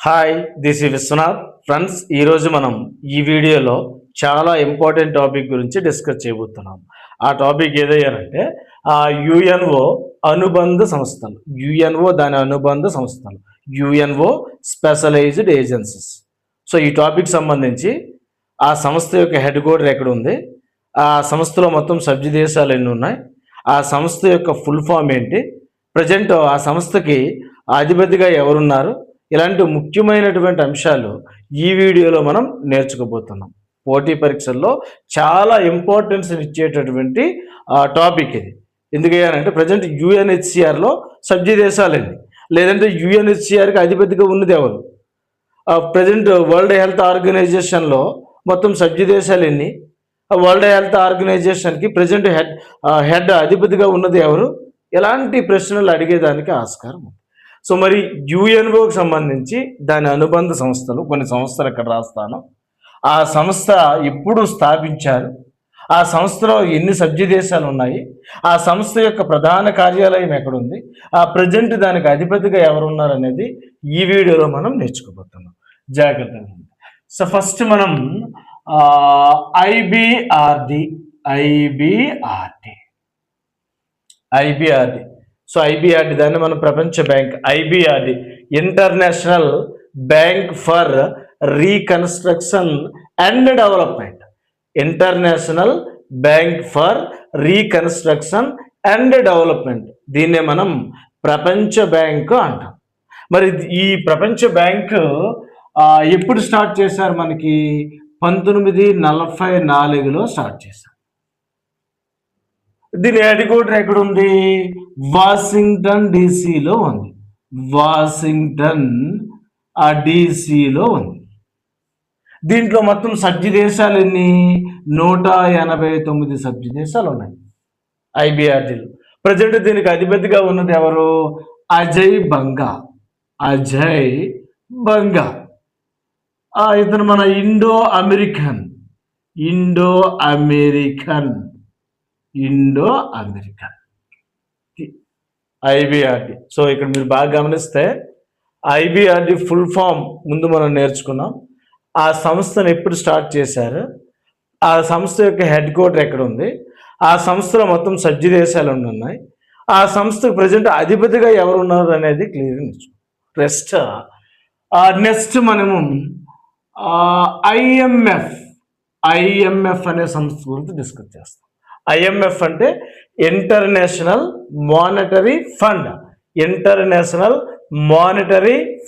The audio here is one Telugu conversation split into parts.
హాయ్, దిస్ ఈ విశ్వనాథ్. ఫ్రెండ్స్, ఈరోజు మనం ఈ వీడియోలో చాలా ఇంపార్టెంట్ టాపిక్ గురించి డిస్కస్ చేయబోతున్నాం. ఆ టాపిక్ ఏదయ్యారంటే యుఎన్ఓ అనుబంధ సంస్థలు, యుఎన్ఓ దాని అనుబంధ సంస్థలు, యుఎన్ఓ స్పెషలైజ్డ్ ఏజెన్సీస్. సో ఈ టాపిక్ సంబంధించి ఆ సంస్థ యొక్క హెడ్ క్వార్టర్ ఎక్కడ ఉంది, ఆ సంస్థలో మొత్తం సభ్య దేశాలు ఎన్ని ఉన్నాయి, ఆ సంస్థ యొక్క ఫుల్ ఫామ్ ఏంటి, ప్రజెంట్ ఆ సంస్థకి అధిపతిగా ఎవరున్నారు, ఇలాంటి ముఖ్యమైనటువంటి అంశాలు ఈ వీడియోలో మనం నేర్చుకోబోతున్నాం. పోటీ పరీక్షల్లో చాలా ఇంపార్టెన్స్ ఇచ్చేటటువంటి టాపిక్ ఇది. ఎందుకంటే ప్రజెంట్ యుఎన్హెచ్సిఆర్లో సభ్య దేశాలండి, లేదంటే యుఎన్హెచ్సిఆర్కి అధిపతిగా ఉన్నది ఎవరు, ప్రజెంట్ వరల్డ్ హెల్త్ ఆర్గనైజేషన్లో మొత్తం సభ్య దేశాలు ఎన్ని, వరల్డ్ హెల్త్ ఆర్గనైజేషన్కి ప్రజెంట్ హెడ్ అధిపతిగా ఉన్నది ఎవరు, ఎలాంటి ప్రశ్నలు అడిగేదానికి ఆస్కారం ఉంది. సో మరి యుఎన్ఓకి సంబంధించి దాని అనుబంధ సంస్థలు, కొన్ని సంస్థలు ఇక్కడ రాస్తాను. ఆ సంస్థ ఎప్పుడు స్థాపించారు, ఆ సంస్థలో ఎన్ని సభ్య దేశాలు ఉన్నాయి, ఆ సంస్థ యొక్క ప్రధాన కార్యాలయం ఎక్కడుంది, ఆ ప్రజెంట్ దానికి అధిపతిగా ఎవరు ఉన్నారు అనేది ఈ వీడియోలో మనం నేర్చుకోబోతున్నాం. జాగ్రత్తగా. సో ఫస్ట్ మనం ఐబిఆర్డి. సో ఐబిఆర్డి దాన్ని మనం ప్రపంచ bank, IBRD international bank for reconstruction and development, international bank for reconstruction and development, దీన్నే మనం ప్రపంచ బ్యాంకు అంటాం. మరి ఈ ప్రపంచ బ్యాంకు ఎప్పుడు స్టార్ట్ చేశారు, మనకి 1944లో స్టార్ట్ చేశారు. దీని హెడ్ క్వార్టర్ ఎక్కడ ఉంది, వాషింగ్టన్ డీసీలో ఉంది. వాషింగ్టన్ డీసీలో ఉంది. దీంట్లో మొత్తం సభ్య దేశాలు ఎన్ని, 189 సభ్య దేశాలు ఉన్నాయి ఐబిఆర్డీలో. ప్రజెంట్ దీనికి అధిపతిగా ఉన్నది ఎవరు, అజయ్ బంగా. ఇతను మన ఇండో అమెరికన్ ఐబిఆర్డి. సో ఇక్కడ మీరు బాగా గమనిస్తే ఐబిఆర్డి ఫుల్ ఫామ్ ముందు మనం నేర్చుకున్నాం. ఆ సంస్థను ఎప్పుడు స్టార్ట్ చేశారు, ఆ సంస్థ యొక్క హెడ్ క్వార్టర్ ఎక్కడ ఉంది, ఆ సంస్థలో మొత్తం సభ్య దేశాలు ఉన్నాయి, ఆ సంస్థకు ప్రజెంట్ అధిపతిగా ఎవరు ఉన్నారు అనేది క్లియర్గా నేర్చుకున్నాం. నెక్స్ట్ మనము ఐఎంఎఫ్ అనే సంస్థ గురించి డిస్కస్ చేస్తాం. ఐఎంఎఫ్ అంటే ఇంటర్నేషనల్ మానిటరీ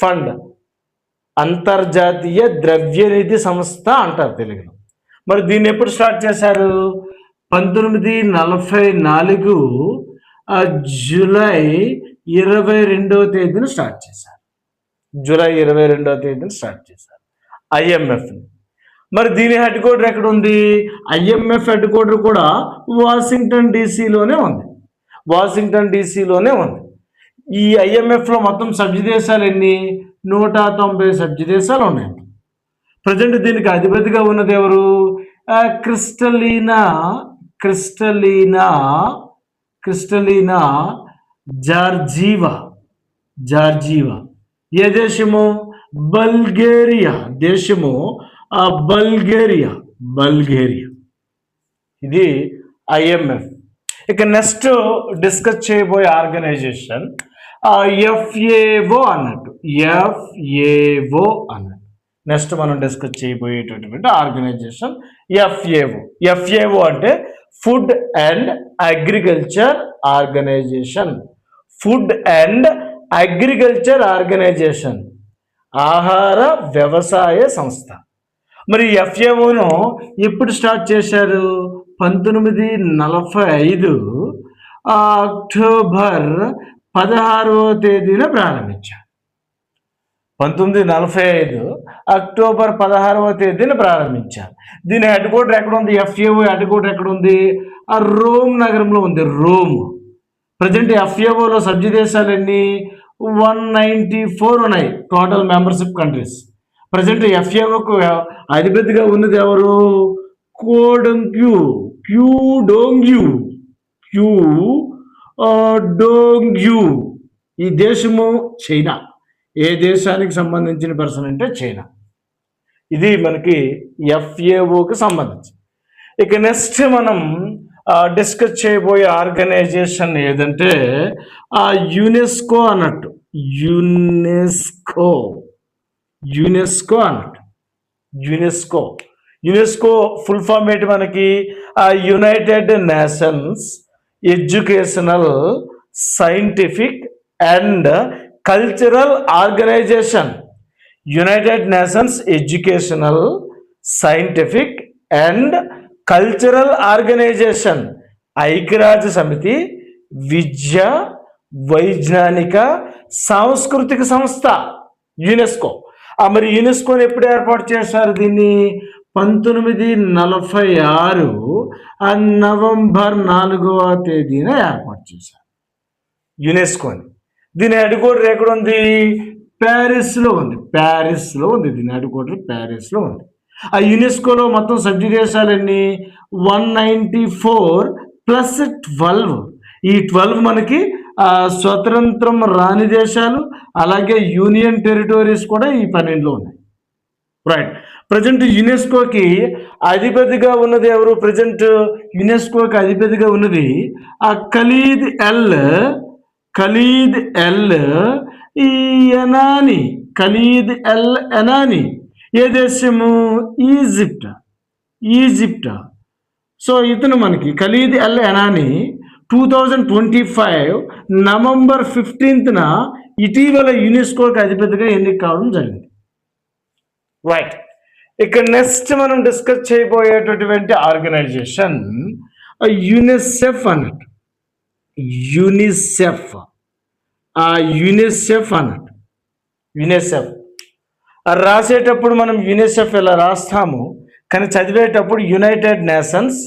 ఫండ్, అంతర్జాతీయ ద్రవ్యనిధి సంస్థ అంటారు తెలుగులో. మరి దీన్ని ఎప్పుడు స్టార్ట్ చేశారు, 1944 జూలై 22వ తేదీన స్టార్ట్ చేశారు. ఐఎంఎఫ్ని. మరి దీని హెడ్ క్వార్టర్ ఎక్కడ ఉంది, ఐఎంఎఫ్ హెడ్ క్వార్టర్ కూడా వాషింగ్టన్ డీసీలోనే ఉంది. ఈ ఐఎంఎఫ్లో మొత్తం సభ్య దేశాలు ఎన్ని, 190 సభ్య దేశాలు ఉన్నాయి. ప్రజెంట్ దీనికి అధిపతిగా ఉన్నది ఎవరు, క్రిస్టలీనా జార్జీవా. ఏ దేశము, బల్గేరియా. ఇది ఐఎంఎఫ్. ఇక నెక్స్ట్ డిస్కస్ చేయబోయే ఆర్గనైజేషన్ ఎఫ్ఏఓ అన్నట్టు. నెక్స్ట్ మనం డిస్కస్ చేయబోయేటటువంటి ఆర్గనైజేషన్ ఎఫ్ఏఓ అంటే ఫుడ్ అండ్ అగ్రికల్చర్ ఆర్గనైజేషన్, ఆహార వ్యవసాయ సంస్థ. మరి ఎఫ్ఏఓను ఎప్పుడు స్టార్ట్ చేశారు, 1945 అక్టోబర్ 16వ తేదీన ప్రారంభించారు. 1945 అక్టోబర్ 16వ తేదీన ప్రారంభించారు. దీని హెడ్ క్వార్టర్ ఎక్కడ ఉంది, ఎఫ్ఏఓ హెడ్ క్వార్టర్ ఎక్కడ ఉంది, రోమ్ నగరంలో ఉంది. ప్రజెంట్ ఎఫ్ఏఓలో సభ్య దేశాలు ఎన్ని, 194 ఉన్నాయి టోటల్ మెంబర్షిప్ కంట్రీస్. ప్రజెంట్ ఎఫ్ఏఓకు అధిపతిగా ఉన్నది ఎవరు, క్యూడోంగ్యూ. ఈ దేశము చైనా. ఏ దేశానికి సంబంధించిన పర్సన్ అంటే చైనా. ఇది మనకి FAOకి సంబంధించి. ఇక నెక్స్ట్ మనం డిస్కస్ చేయబోయే ఆర్గనైజేషన్ ఏదంటే యునెస్కో అన్నట్టు. యునెస్కో అన్నట్టు. యునెస్కో ఫుల్ ఫామ్ ఏంటి మనకి? United Nations Educational, Scientific and Cultural Organization. United Nations Educational, Scientific and Cultural Organization. ఐక్యరాజ్య సమితి విద్య, వైజ్ఞానిక, సాంస్కృతిక సంస్థ యునెస్కో. మరి యునెస్కోని ఎప్పుడు ఏర్పాటు చేశారు? దీన్ని 1946 నవంబర్ 4వ తేదీన ఏర్పాటు చేశారు యునెస్కోని. దీని హెడ్ క్వార్టర్ ఎక్కడ ఉంది? ప్యారిస్లో ఉంది. దీని హెడ్ క్వార్టర్ ప్యారిస్లో ఉంది. ఆ యునెస్కోలో మొత్తం సభ్య దేశాలన్నీ 194 ప్లస్ 12. ఈ 12 మనకి స్వతంత్రం రాని దేశాలు, అలాగే యూనియన్ టెరిటరీస్ కూడా ఈ 12లో ఉన్నాయి. రైట్. ప్రజెంట్ యునెస్కోకి అధిపతిగా ఉన్నది ఎవరు? ప్రజెంట్ యునెస్కోకి అధిపతిగా ఉన్నది ఖలీద్ ఎల్ ఎనానీ. ఏ దేశము? ఈజిప్ట్. సో ఇతను మనకి ఖలీద్ ఎల్ ఎనానీ 2025 నవంబర్ 15న ఇటీవల యునెస్కోకి అధిపతిగా ఎన్నిక కావడం జరిగింది. రైట్. ఇక నెక్స్ట్ మనం డిస్కస్ చేయబోయేటటువంటి ఆర్గనైజేషన్ యునిసెఫ్ అన్నట్టు. యునిసెఫ్ అన్నట్టు. యునిసెఫ్ రాసేటప్పుడు మనం యునిసెఫ్ ఇలా రాస్తాము, కానీ చదివేటప్పుడు యునైటెడ్ నేషన్స్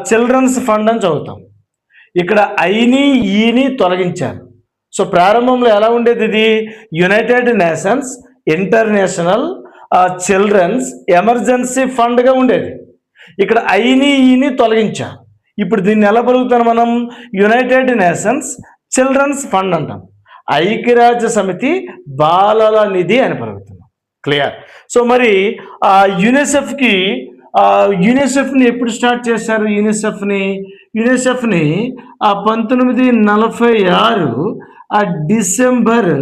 చిల్డ్రన్స్ ఫండ్ అని చదువుతాం. ఇక్కడ ఈని తొలగించారు. సో ప్రారంభంలో ఎలా ఉండేది? ఇది United Nations International Children's Emergency ఫండ్గా ఉండేది. ఇక్కడ ఈని తొలగించారు. ఇప్పుడు దీన్ని ఎలా పలుకుతాం మనం? యునైటెడ్ నేషన్స్ చిల్డ్రన్స్ ఫండ్ అంటాం. ఐక్యరాజ్య సమితి బాలల నిధి అని పలుకుతున్నాం. క్లియర్? సో మరి యునిసెఫ్ని ఎప్పుడు స్టార్ట్ చేశారు? యునిసెఫ్ని 1946 డిసెంబర్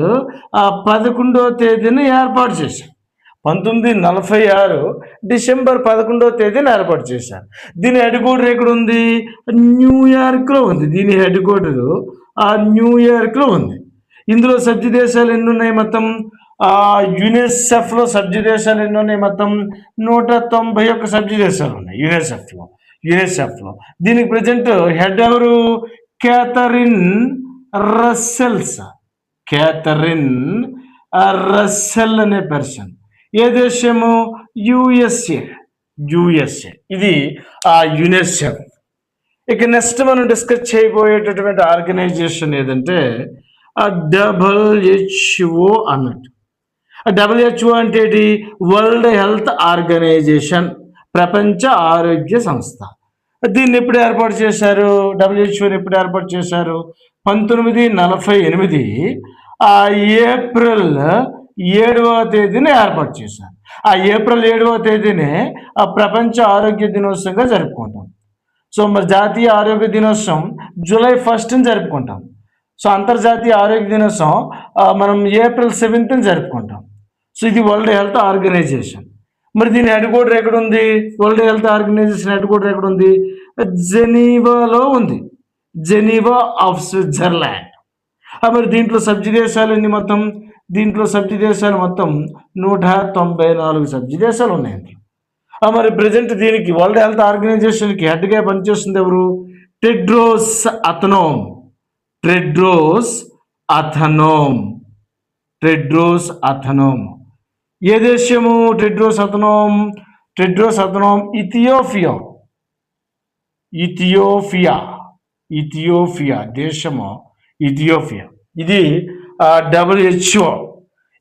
11వ తేదీన ఏర్పాటు చేశారు. 1946 డిసెంబర్ 11వ తేదీన ఏర్పాటు చేశారు. దీని హెడ్ క్వార్టర్ ఎక్కడ ఉంది? న్యూయార్క్లో ఉంది. దీని హెడ్ క్వార్టర్ న్యూయార్క్లో ఉంది. ఇందులో సభ్య దేశాలు ఎన్ని ఉన్నాయి మొత్తం? యునెసెఫ్లో సభ్య దేశాలు ఎన్ని ఉన్నాయి మొత్తం? 191 సభ్య దేశాలు ఉన్నాయి యునెసెఫ్లో. దీనికి ప్రజెంట్ హెడ్ ఎవరు? క్యాథరిన్ రస్సెల్ అనే పర్సన్. ఏ దేశము? యుఎస్ఏ. ఇది యునెసెఫ్. ఇక నెక్స్ట్ మనం డిస్కస్ చేయబోయేటటువంటి ఆర్గనైజేషన్ ఏదంటే WHO అన్నట్టు. WHO అంటే ఏంటి? వరల్డ్ హెల్త్ ఆర్గనైజేషన్, ప్రపంచ ఆరోగ్య సంస్థ. దీన్ని ఎప్పుడు ఏర్పాటు చేశారు? WHOని ఎప్పుడు ఏర్పాటు చేశారు? 1948 ఏప్రిల్ 7వ తేదీన ఏర్పాటు చేశారు. ఏప్రిల్ 7వ తేదీనే ప్రపంచ ఆరోగ్య దినోత్సవంగా జరుపుకుంటాం. సో మరి జాతీయ ఆరోగ్య దినోత్సవం జూలై 1ని జరుపుకుంటాం. సో అంతర్జాతీయ ఆరోగ్య దినోత్సవం మనం ఏప్రిల్ 7ని జరుపుకుంటాం. సో ఇది వరల్డ్ హెల్త్ ఆర్గనైజేషన్. మరి దీని హెడ్ క్వార్టర్ ఎక్కడ ఉంది? World Health Organization head quarter ఎక్కడ ఉంది? జెనీవాలో ఉంది. Geneva of Switzerland. మరి దీంట్లో సభ్య దేశాలు ఎన్ని మొత్తం? దీంట్లో సభ్య దేశాలు మొత్తం 194 సభ్య దేశాలు ఉన్నాయి. మరి ప్రజెంట్ దీనికి వరల్డ్ హెల్త్ ఆర్గనైజేషన్కి హెడ్గా పనిచేస్తుంది ఎవరు? Tedros Adhanom. ఏ దేశము టెడ్రోస్ అథనోమ్? ఇథియోపియా దేశము ఇథియోపియా. ఇది WHO.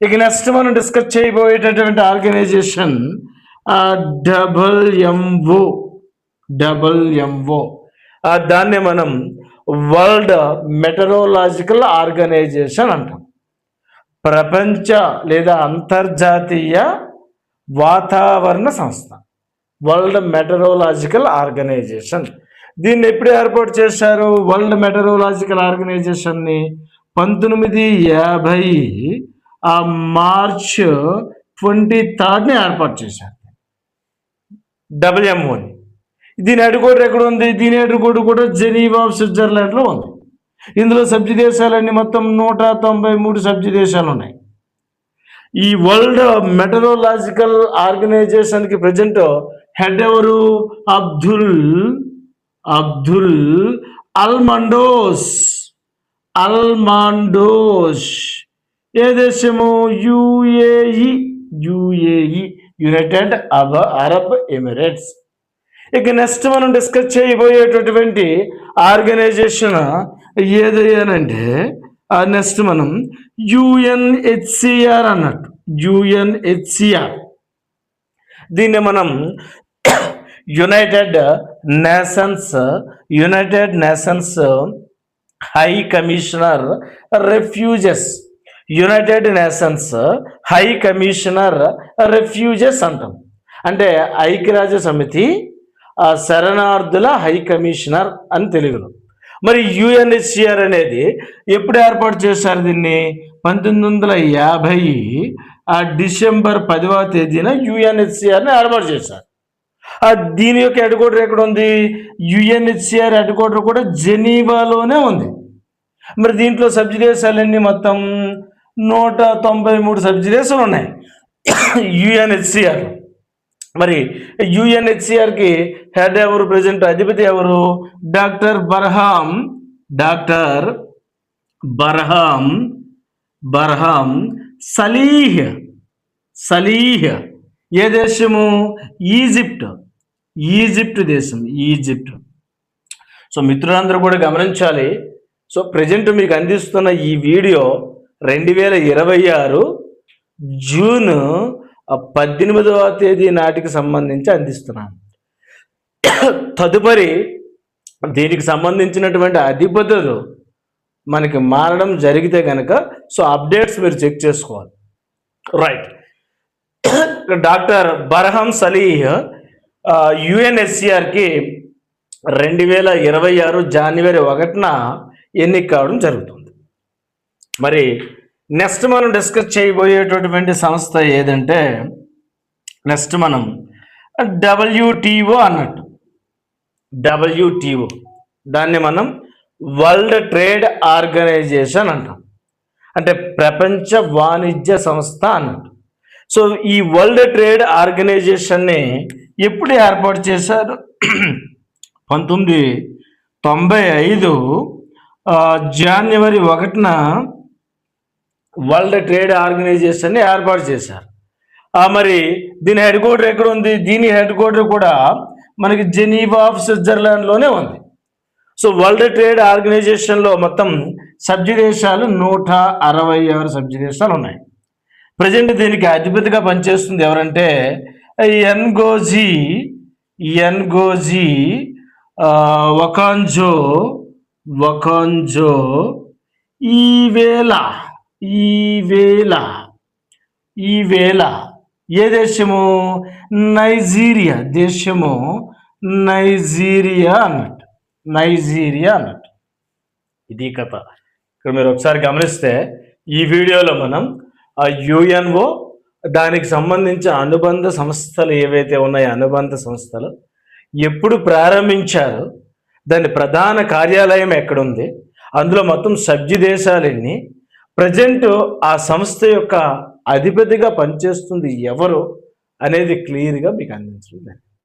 ఇక నెక్స్ట్ మనం డిస్కస్ చేయబోయేటటువంటి ఆర్గనైజేషన్ WMO. దాన్ని మనం వరల్డ్ మెటరోలాజికల్ ఆర్గనైజేషన్ అంటాం. ప్రపంచ లేదా అంతర్జాతీయ వాతావరణ సంస్థ, వరల్డ్ మెటరోలాజికల్ ఆర్గనైజేషన్. దీన్ని ఎప్పుడు ఏర్పాటు చేశారు? వరల్డ్ మెటరోలాజికల్ ఆర్గనైజేషన్ని 1950 మార్చ్ 23 ఏర్పాటు చేశారు WMOని. దీని హెడ్ క్వార్టర్ ఎక్కడ ఉంది? దీని హెడ్ క్వార్టర్ కూడా జెనీవా ఆఫ్ స్విట్జర్లాండ్లో ఉంది. ఇందులో సభ్య దేశాలన్నీ మొత్తం 193 సభ్య దేశాలు ఉన్నాయి. ఈ వరల్డ్ మెటరోలాజికల్ ఆర్గనైజేషన్కి ప్రజెంట్ హెడ్ ఎవరు? అబ్దుల్ అల్మండోస్. ఏ దేశము? UAE, United Arab Emirates. ఇక నెక్స్ట్ మనం డిస్కస్ చేయబోయేటటువంటి ఆర్గనైజేషన్ ఏదయ్యానంటే నెక్స్ట్ మనం UNHCR అన్నట్టు. UNHCR దీన్ని మనం United nations high commissioner refuses. United nations high commissioner refuses అంటాం. అంటే ఐక్యరాజ్య సమితి శరణార్థుల హై కమిషనర్ అని తెలుగులో. మరి UNHCR అనేది ఎప్పుడు ఏర్పాటు చేశారు? దీన్ని 1950 డిసెంబర్ 10వ తేదీన UNHCRని ఏర్పాటు చేశారు. దీని యొక్క హెడ్ క్వార్టర్ ఎక్కడ ఉంది? UNHCR హెడ్ క్వార్టర్ కూడా జెనీవాలోనే ఉంది. మరి దీంట్లో సభ్య దేశాలన్నీ మొత్తం 193 సభ్య దేశాలు ఉన్నాయి UNHCR. మరి UNHCRకి హెడ్ ఎవరు? ప్రెసిడెంట్ అధిపతి ఎవరు? డాక్టర్ బర్హామ్ సలీహ్. ఏ దేశము? ఈజిప్ట్ దేశం. సో మిత్రులందరూ కూడా గమనించాలి. సో ప్రజెంట్ మీకు అందిస్తున్న ఈ వీడియో 2026 జూన్ 18వ తేదీ నాటికి సంబంధించి అందిస్తున్నాను. తదుపరి దీనికి సంబంధించినటువంటి అధిపతులు మనకి మారడం జరిగితే కనుక సో అప్డేట్స్ మీరు చెక్ చేసుకోవాలి. రైట్. డాక్టర్ బర్హామ్ సలీహ్ UNHCRకి 2026 జనవరి 1న ఎన్నిక కావడం జరుగుతుంది. మరి నెక్స్ట్ మనం డిస్కస్ చేయబోయేటటువంటి సంస్థ ఏదంటే నెక్స్ట్ మనం WTO అన్నట్టు. WTO దాన్ని మనం వరల్డ్ ట్రేడ్ ఆర్గనైజేషన్ అంటాం. అంటే ప్రపంచ వాణిజ్య సంస్థ అన్నట్టు. సో ఈ వరల్డ్ ట్రేడ్ ఆర్గనైజేషన్ని ఎప్పుడు ఏర్పాటు చేశారు? 1995 జనవరి 1న వరల్డ్ ట్రేడ్ ఆర్గనైజేషన్ని ఏర్పాటు చేశారు. మరి దీని హెడ్ క్వార్టర్ ఎక్కడ ఉంది? దీని హెడ్ క్వార్టర్ కూడా మనకి జెనీవా ఆఫ్ స్విట్జర్లాండ్లోనే ఉంది. సో వరల్డ్ ట్రేడ్ ఆర్గనైజేషన్లో మొత్తం సభ్య దేశాలు 166 సభ్య దేశాలు ఉన్నాయి. ప్రజెంట్ దీనికి అధిపతిగా పనిచేస్తుంది ఎవరంటే ఎన్గోజీ వకాంజో ఈవేళ. ఏ దేశము? నైజీరియా అన్నట్టు. ఇది కథ. ఇక్కడ మీరు ఒకసారి గమనిస్తే ఈ వీడియోలో మనం UNO దానికి సంబంధించిన అనుబంధ సంస్థలు ఏవైతే ఉన్నాయో అనుబంధ సంస్థలు ఎప్పుడు ప్రారంభించారు, దాని ప్రధాన కార్యాలయం ఎక్కడుంది, అందులో మొత్తం సభ్య దేశాలన్నీ, ప్రజెంట్ ఆ సంస్థ యొక్క అధిపతిగా పనిచేస్తుంది ఎవరు అనేది క్లియర్గా మీకు అందించడం.